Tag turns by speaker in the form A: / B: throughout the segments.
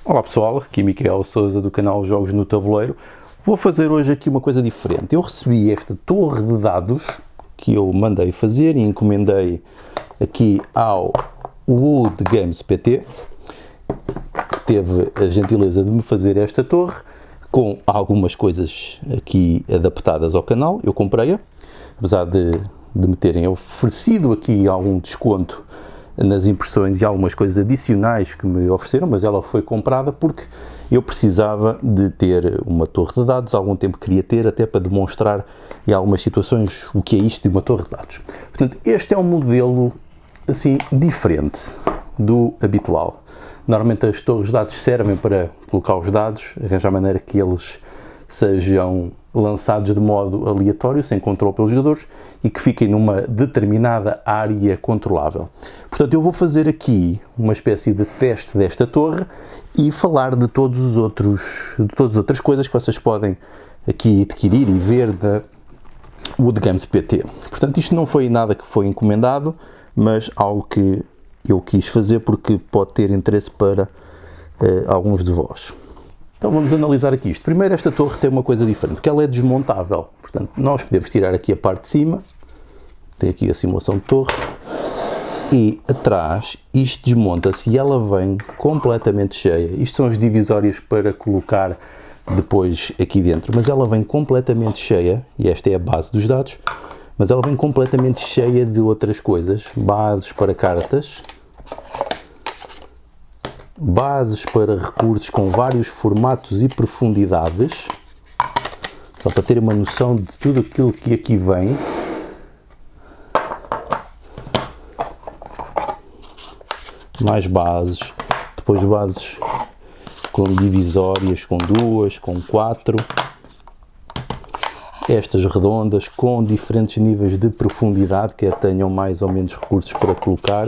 A: Olá pessoal, aqui Miquel Sousa do canal Jogos no Tabuleiro. Vou fazer hoje aqui uma coisa diferente. Eu recebi esta torre de dados que eu mandei fazer e encomendei aqui ao Wood Games PT, que teve a gentileza de me fazer esta torre com algumas coisas aqui adaptadas ao canal. Eu comprei-a, apesar de me terem oferecido aqui algum desconto nas impressões e algumas coisas adicionais que me ofereceram, mas ela foi comprada porque eu precisava de ter uma torre de dados, há algum tempo queria ter, até para demonstrar em algumas situações o que é isto de uma torre de dados. Portanto, este é um modelo assim diferente do habitual. Normalmente as torres de dados servem para colocar os dados, arranjar a maneira que eles sejam lançados de modo aleatório, sem controle pelos jogadores, e que fiquem numa determinada área controlável. Portanto, eu vou fazer aqui uma espécie de teste desta torre e falar de todas as outras coisas que vocês podem aqui adquirir e ver da Wood Games PT. Portanto, isto não foi nada que foi encomendado, mas algo que eu quis fazer porque pode ter interesse para alguns de vós. Então vamos analisar aqui isto. Primeiro, esta torre tem uma coisa diferente, porque ela é desmontável. Portanto, nós podemos tirar aqui a parte de cima, tem aqui a simulação de torre, e atrás isto desmonta-se e ela vem completamente cheia. Isto são as divisórias para colocar depois aqui dentro, mas ela vem completamente cheia, e esta é a base dos dados, mas ela vem completamente cheia de outras coisas, bases para cartas, bases para recursos com vários formatos e profundidades, só para ter uma noção de tudo aquilo que aqui vem. Mais bases, depois bases com divisórias, com 2, com 4, estas redondas com diferentes níveis de profundidade, quer tenham mais ou menos recursos para colocar.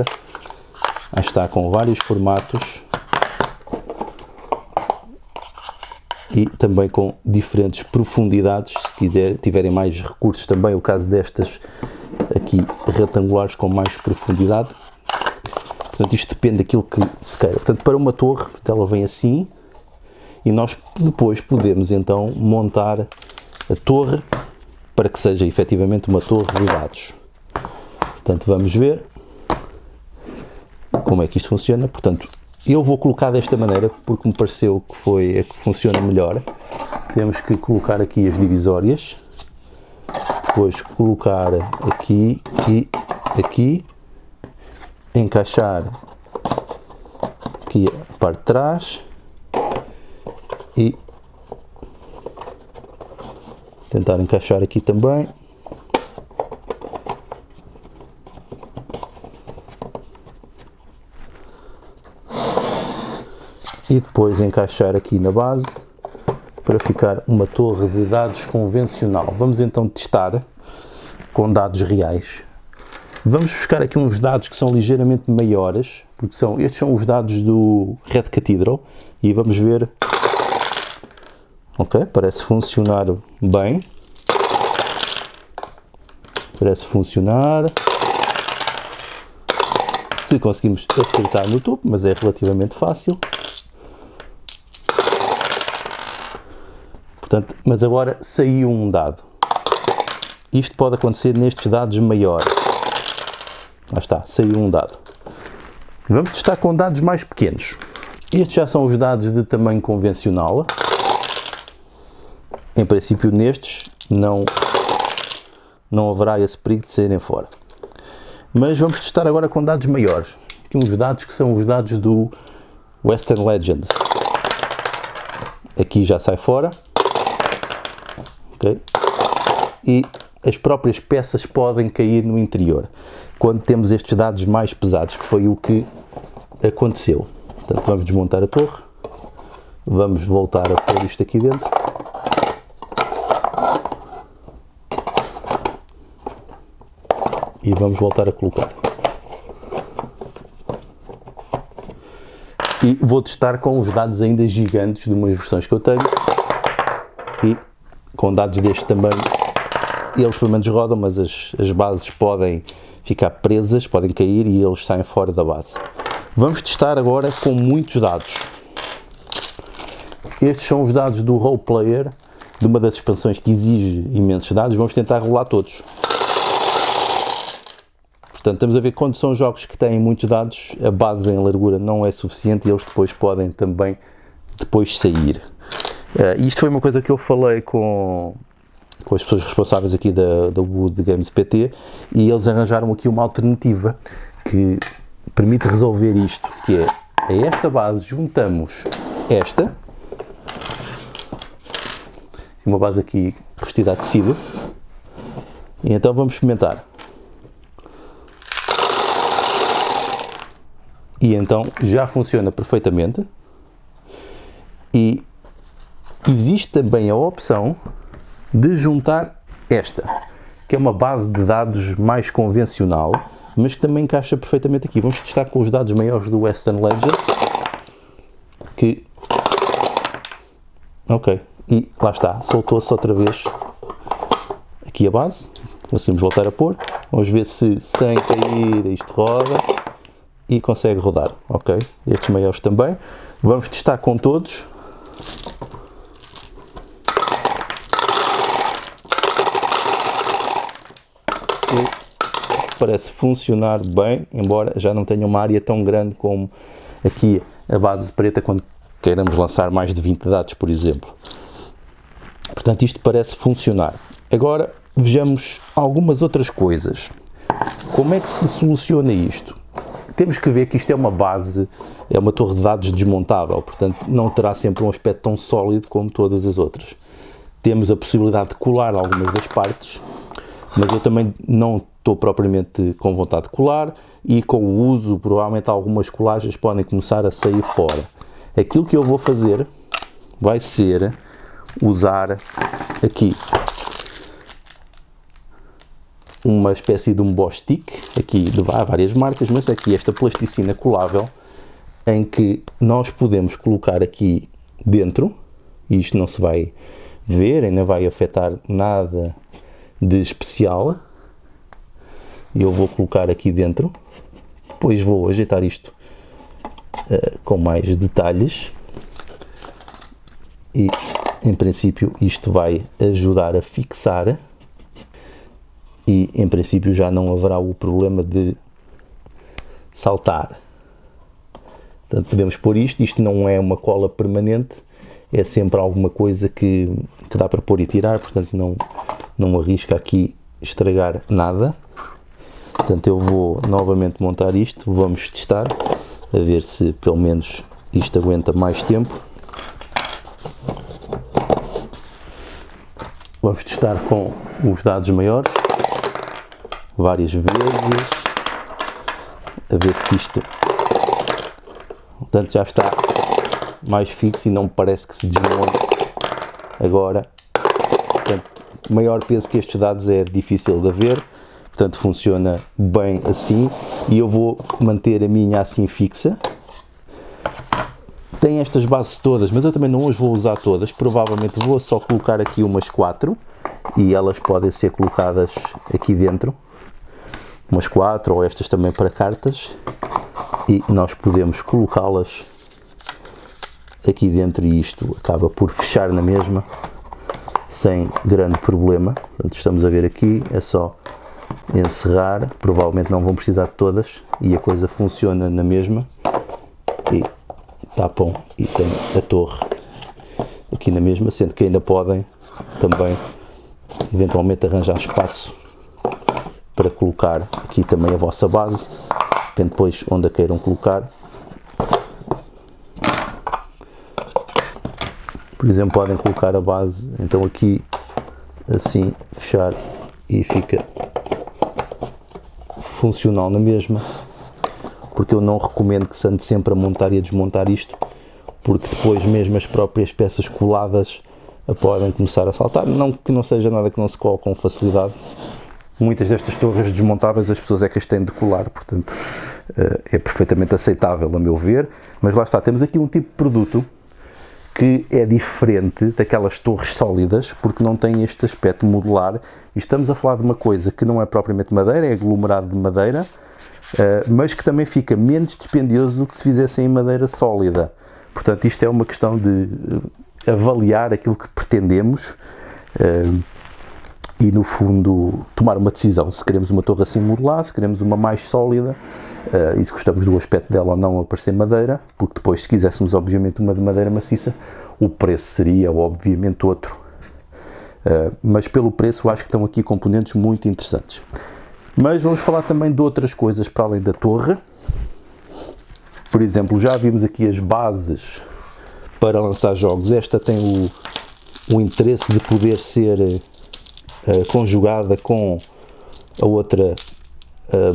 A: Aí está, com vários formatos e também com diferentes profundidades, se tiverem mais recursos também, o caso destas aqui retangulares com mais profundidade. Portanto, isto depende daquilo que se queira. Portanto, para uma torre, ela vem assim, e nós depois podemos então montar a torre para que seja efetivamente uma torre de dados. Portanto, vamos ver como é que isto funciona. Portanto, eu vou colocar desta maneira porque me pareceu que foi a que funciona melhor. Temos que colocar aqui as divisórias, depois colocar aqui e aqui, encaixar aqui a parte de trás e tentar encaixar aqui também. E depois encaixar aqui na base para ficar uma torre de dados convencional. Vamos então testar com dados reais. Vamos buscar aqui uns dados que são ligeiramente maiores, porque estes são os dados do Red Cathedral, e vamos ver. Ok, parece funcionar bem. Parece funcionar. Se conseguimos acertar no topo, mas é relativamente fácil. Portanto, mas agora saiu um dado. Isto pode acontecer nestes dados maiores. Lá está, saiu um dado. Vamos testar com dados mais pequenos. Estes já são os dados de tamanho convencional. Em princípio, nestes não haverá esse perigo de saírem fora. Mas vamos testar agora com dados maiores. Aqui uns dados que são os dados do Western Legends. Aqui já sai fora. Okay. E as próprias peças podem cair no interior quando temos estes dados mais pesados, que foi o que aconteceu. Portanto, vamos desmontar a torre, vamos voltar a pôr isto aqui dentro e vamos voltar a colocar. E vou testar com os dados ainda gigantes de umas versões que eu tenho, e com dados deste tamanho eles pelo menos rodam, mas as bases podem ficar presas, podem cair e eles saem fora da base. Vamos testar agora com muitos dados. estes são os dados do Role Player, de uma das expansões que exige imensos dados. Vamos tentar rolar todos. Portanto, estamos a ver que quando são jogos que têm muitos dados, a base em largura não é suficiente e eles depois podem também sair. Isto foi uma coisa que eu falei com as pessoas responsáveis aqui da Wood Games PT, e eles arranjaram aqui uma alternativa que permite resolver isto, que é a esta base juntamos esta, uma base aqui revestida a tecido, e então vamos experimentar. E então já funciona perfeitamente. E existe também a opção de juntar esta, que é uma base de dados mais convencional, mas que também encaixa perfeitamente aqui. Vamos testar com os dados maiores do Western Legends. Ok, e lá está, soltou-se outra vez aqui a base. Conseguimos voltar a pôr. Vamos ver se sem cair isto roda. E consegue rodar, ok? Estes maiores também. Vamos testar com todos. E parece funcionar bem, embora já não tenha uma área tão grande como aqui a base preta, quando queiramos lançar mais de 20 dados, por exemplo. Portanto, isto parece funcionar. Agora, vejamos algumas outras coisas. Como é que se soluciona isto? Temos que ver que isto é uma base, é uma torre de dados desmontável, portanto não terá sempre um aspecto tão sólido como todas as outras. Temos a possibilidade de colar algumas das partes, mas eu também não estou propriamente com vontade de colar, e com o uso provavelmente algumas colagens podem começar a sair fora. Aquilo que eu vou fazer vai ser usar aqui uma espécie de um Bosch Stick, aqui há várias marcas, mas aqui esta plasticina colável, em que nós podemos colocar aqui dentro, e isto não se vai ver, ainda vai afetar nada de especial, e eu vou colocar aqui dentro, depois vou ajeitar isto com mais detalhes, e em princípio isto vai ajudar a fixar, e em princípio já não haverá o problema de saltar. Portanto, podemos pôr isto não é uma cola permanente, é sempre alguma coisa que dá para pôr e tirar, portanto não arrisca aqui estragar nada. Portanto, eu vou novamente montar isto, vamos testar, a ver se pelo menos isto aguenta mais tempo. Vamos testar com os dados maiores, várias vezes, a ver se isto, portanto, já está mais fixo e não parece que se desmonte agora. Portanto, maior peso que estes dados é difícil de haver, portanto funciona bem assim, e eu vou manter a minha assim fixa. Tem estas bases todas, mas eu também não as vou usar todas, provavelmente vou só colocar aqui umas 4, e elas podem ser colocadas aqui dentro, umas 4, ou estas também para cartas, e nós podemos colocá-las aqui dentro, e isto acaba por fechar na mesma, sem grande problema. Portanto, estamos a ver aqui, é só encerrar, provavelmente não vão precisar de todas, e a coisa funciona na mesma, e tapam, e tem a torre aqui na mesma, sendo que ainda podem também eventualmente arranjar espaço para colocar aqui também a vossa base, depende depois onde a queiram colocar. Por exemplo, podem colocar a base, então aqui assim, fechar, e fica funcional na mesma, porque eu não recomendo que se ande sempre a montar e a desmontar isto, porque depois mesmo as próprias peças coladas podem começar a saltar. Não que não seja nada que não se cole com facilidade. Muitas destas torres desmontáveis as pessoas é que as têm de colar, portanto é perfeitamente aceitável a meu ver, mas lá está, temos aqui um tipo de produto que é diferente daquelas torres sólidas, porque não tem este aspecto modular, e estamos a falar de uma coisa que não é propriamente madeira, é aglomerado de madeira, mas que também fica menos dispendioso do que se fizesse em madeira sólida. Portanto, isto é uma questão de avaliar aquilo que pretendemos e, no fundo, tomar uma decisão. Se queremos uma torre assim modular, se queremos uma mais sólida, e se gostamos do aspecto dela ou não a parecer madeira, porque depois, se quiséssemos, obviamente, uma de madeira maciça, o preço seria, obviamente, outro. Mas pelo preço, acho que estão aqui componentes muito interessantes. Mas vamos falar também de outras coisas para além da torre. Por exemplo, já vimos aqui as bases para lançar jogos. Esta tem o interesse de poder ser conjugada com a outra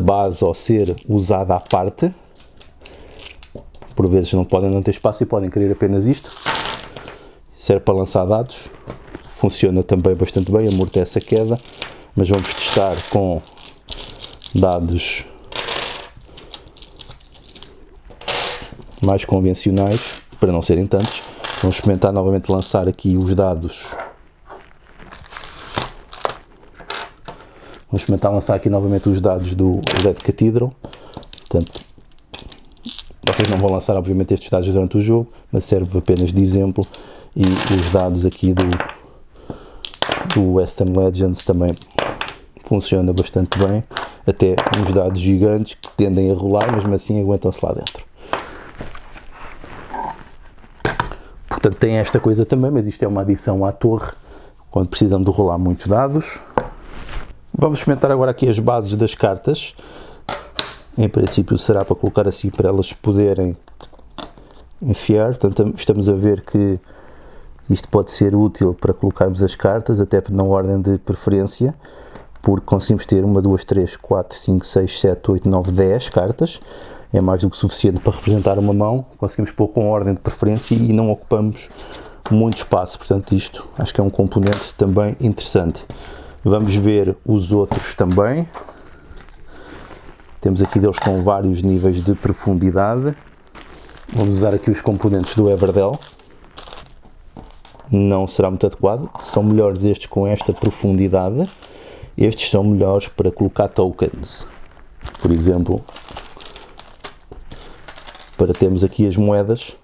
A: base ou ser usada à parte. Por vezes não ter espaço e podem querer apenas isto. Serve para lançar dados. Funciona também bastante bem, amortece a queda. Mas vamos testar com dados mais convencionais, para não serem tantos. Vamos experimentar novamente lançar aqui os dados. Vamos experimentar lançar aqui novamente os dados do Red Cathedral. Portanto, vocês não vão lançar obviamente estes dados durante o jogo, mas serve apenas de exemplo. E os dados aqui do Western Legends também funciona bastante bem. Até uns dados gigantes que tendem a rolar, mas mesmo assim aguentam-se lá dentro. Portanto, tem esta coisa também, mas isto é uma adição à torre, quando precisam de rolar muitos dados. Vamos experimentar agora aqui as bases das cartas. Em princípio será para colocar assim, para elas poderem enfiar. Portanto, estamos a ver que isto pode ser útil para colocarmos as cartas, até na ordem de preferência, porque conseguimos ter 1, 2, 3, 4, 5, 6, 7, 8, 9, 10 cartas. É mais do que suficiente para representar uma mão. Conseguimos pôr com ordem de preferência e não ocupamos muito espaço. Portanto, isto acho que é um componente também interessante. Vamos ver os outros também. Temos aqui deles com vários níveis de profundidade. Vamos usar aqui os componentes do Everdell. Não será muito adequado. São melhores estes com esta profundidade. Estes são melhores para colocar tokens. Por exemplo, para termos aqui as moedas,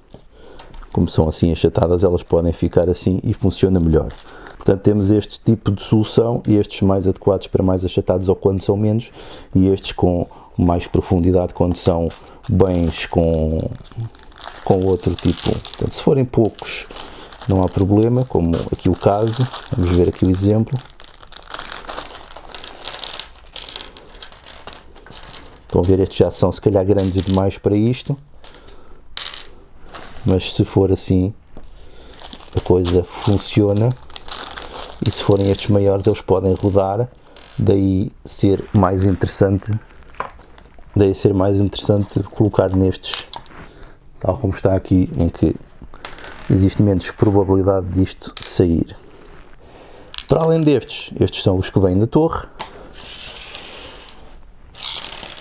A: como são assim achatadas, elas podem ficar assim e funciona melhor. Portanto, temos este tipo de solução e estes mais adequados para mais achatados ou quando são menos, e estes com mais profundidade quando são bens com outro tipo. Portanto, se forem poucos não há problema, como aqui o caso. Vamos ver aqui o exemplo. Estão a ver, estes já são se calhar grandes demais para isto, mas se for assim a coisa funciona. E se forem estes maiores eles podem rodar, daí ser mais interessante colocar nestes, tal como está aqui, em que existe menos probabilidade disto sair. Para além destes, estes são os que vêm da torre.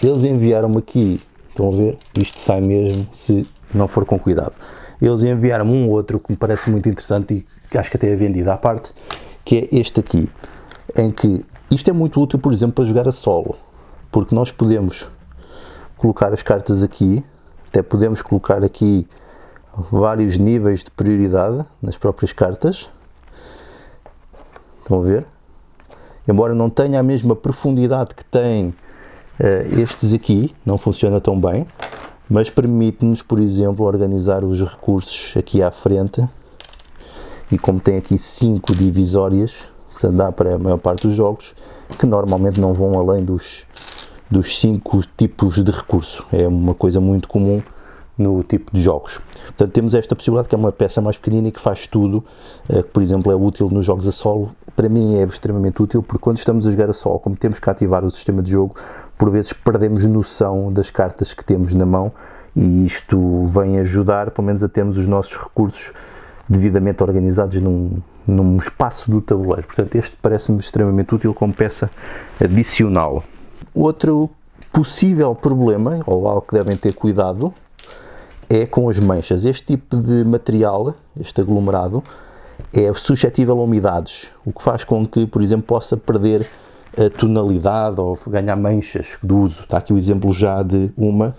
A: Eles enviaram-me aqui, estão a ver, isto sai mesmo se não for com cuidado. Eles enviaram-me um outro que me parece muito interessante e que acho que até é vendido à parte, que é este aqui, em que isto é muito útil, por exemplo, para jogar a solo, porque nós podemos colocar as cartas aqui, até podemos colocar aqui vários níveis de prioridade nas próprias cartas. Estão a ver? Embora não tenha a mesma profundidade que tem estes aqui, não funciona tão bem, mas permite-nos, por exemplo, organizar os recursos aqui à frente. E como tem aqui 5 divisórias, portanto dá para a maior parte dos jogos, que normalmente não vão além dos 5 tipos de recurso. É uma coisa muito comum no tipo de jogos. Portanto, temos esta possibilidade, que é uma peça mais pequenina e que faz tudo, que por exemplo é útil nos jogos a solo. Para mim é extremamente útil, porque quando estamos a jogar a solo, como temos que ativar o sistema de jogo, por vezes perdemos noção das cartas que temos na mão, e isto vem ajudar, pelo menos, a termos os nossos recursos devidamente organizados num espaço do tabuleiro. Portanto, este parece-me extremamente útil como peça adicional. Outro possível problema, ou algo que devem ter cuidado, é com as manchas. Este tipo de material, este aglomerado, é suscetível a umidades, o que faz com que, por exemplo, possa perder a tonalidade ou ganhar manchas do uso. Está aqui o exemplo já de uma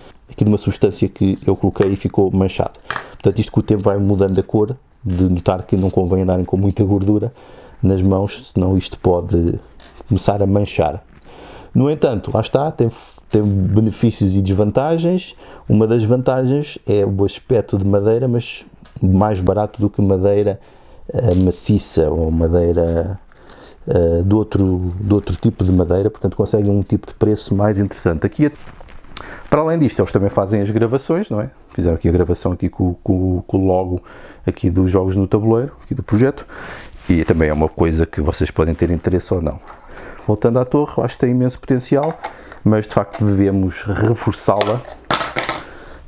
A: substância que eu coloquei e ficou manchado. Portanto, isto com o tempo vai mudando a cor, de notar que não convém andarem com muita gordura nas mãos, senão isto pode começar a manchar. No entanto, lá está, tem benefícios e desvantagens. Uma das vantagens é o aspecto de madeira, mas mais barato do que madeira maciça ou madeira de outro tipo de madeira, portanto conseguem um tipo de preço mais interessante. Aqui, para além disto, eles também fazem as gravações, não é? Fizeram aqui a gravação aqui com o logo aqui dos jogos no tabuleiro, aqui do projeto, e também é uma coisa que vocês podem ter interesse ou não. Voltando à torre, eu acho que tem imenso potencial, mas de facto devemos reforçá-la,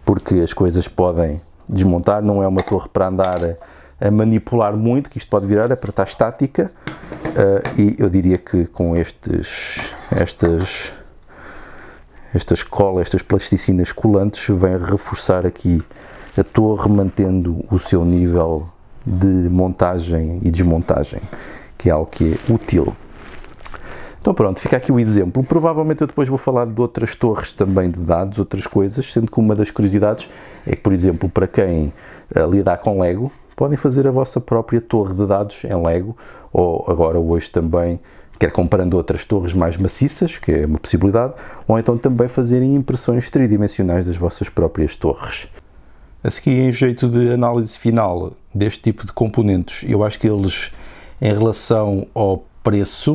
A: porque as coisas podem desmontar, não é uma torre para andar a manipular muito, que isto pode virar, é para estar estática, e eu diria que com estas colas, estas plasticinas colantes, vem reforçar aqui a torre, mantendo o seu nível de montagem e desmontagem, que é algo que é útil. Então pronto, fica aqui o exemplo. Provavelmente eu depois vou falar de outras torres também de dados, outras coisas, sendo que uma das curiosidades é que, por exemplo, para quem lidar com Lego, podem fazer a vossa própria torre de dados em Lego, ou agora hoje também, quer comprando outras torres mais maciças, que é uma possibilidade, ou então também fazerem impressões tridimensionais das vossas próprias torres. A seguir, em jeito de análise final deste tipo de componentes, eu acho que eles, em relação ao preço,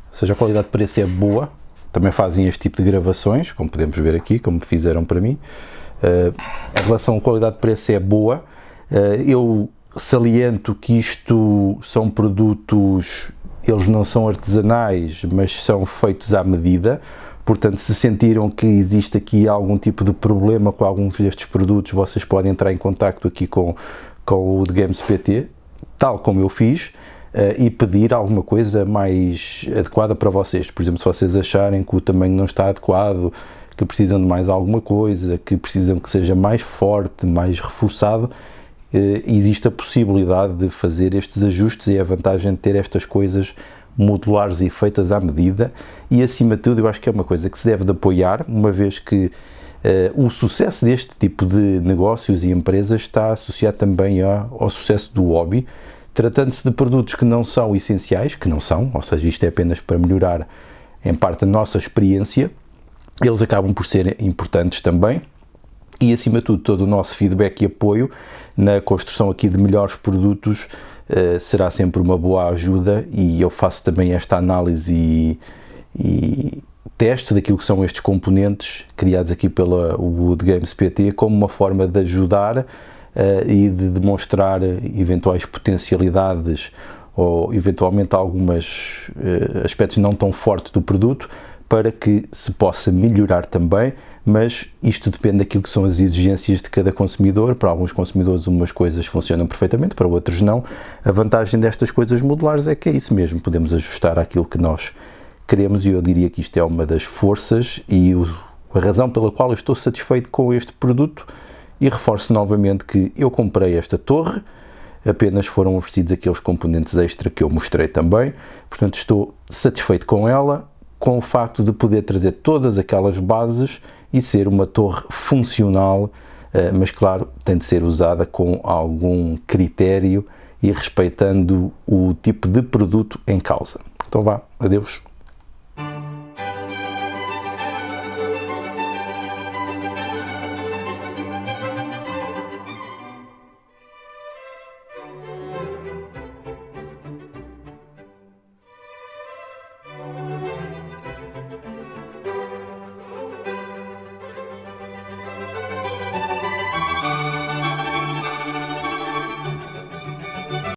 A: ou seja, a qualidade de preço é boa, também fazem este tipo de gravações, como podemos ver aqui, como fizeram para mim. Em relação à qualidade de preço é boa. Eu saliento que isto são produtos, eles não são artesanais, mas são feitos à medida. Portanto, se sentiram que existe aqui algum tipo de problema com alguns destes produtos, vocês podem entrar em contacto aqui com o The Games PT, tal como eu fiz, e pedir alguma coisa mais adequada para vocês. Por exemplo, se vocês acharem que o tamanho não está adequado, que precisam de mais alguma coisa, que precisam que seja mais forte, mais reforçado, existe a possibilidade de fazer estes ajustes, e a vantagem de ter estas coisas modulares e feitas à medida. E acima de tudo, eu acho que é uma coisa que se deve de apoiar, uma vez que o sucesso deste tipo de negócios e empresas está associado também ao sucesso do hobby. Tratando-se de produtos que não são essenciais, que não são, ou seja, isto é apenas para melhorar em parte a nossa experiência, eles acabam por ser importantes também, e acima de tudo todo o nosso feedback e apoio na construção aqui de melhores produtos será sempre uma boa ajuda, e eu faço também esta análise e teste daquilo que são estes componentes criados aqui pela The Games PT como uma forma de ajudar e de demonstrar eventuais potencialidades ou eventualmente alguns aspectos não tão fortes do produto, para que se possa melhorar também, mas isto depende daquilo que são as exigências de cada consumidor. Para alguns consumidores umas coisas funcionam perfeitamente, para outros não. A vantagem destas coisas modulares é que é isso mesmo, podemos ajustar àquilo que nós queremos, e eu diria que isto é uma das forças e a razão pela qual eu estou satisfeito com este produto. E reforço novamente que eu comprei esta torre, apenas foram oferecidos aqueles componentes extra que eu mostrei também, portanto estou satisfeito com ela, com o facto de poder trazer todas aquelas bases e ser uma torre funcional, mas claro, tem de ser usada com algum critério e respeitando o tipo de produto em causa. Então vá, adeus.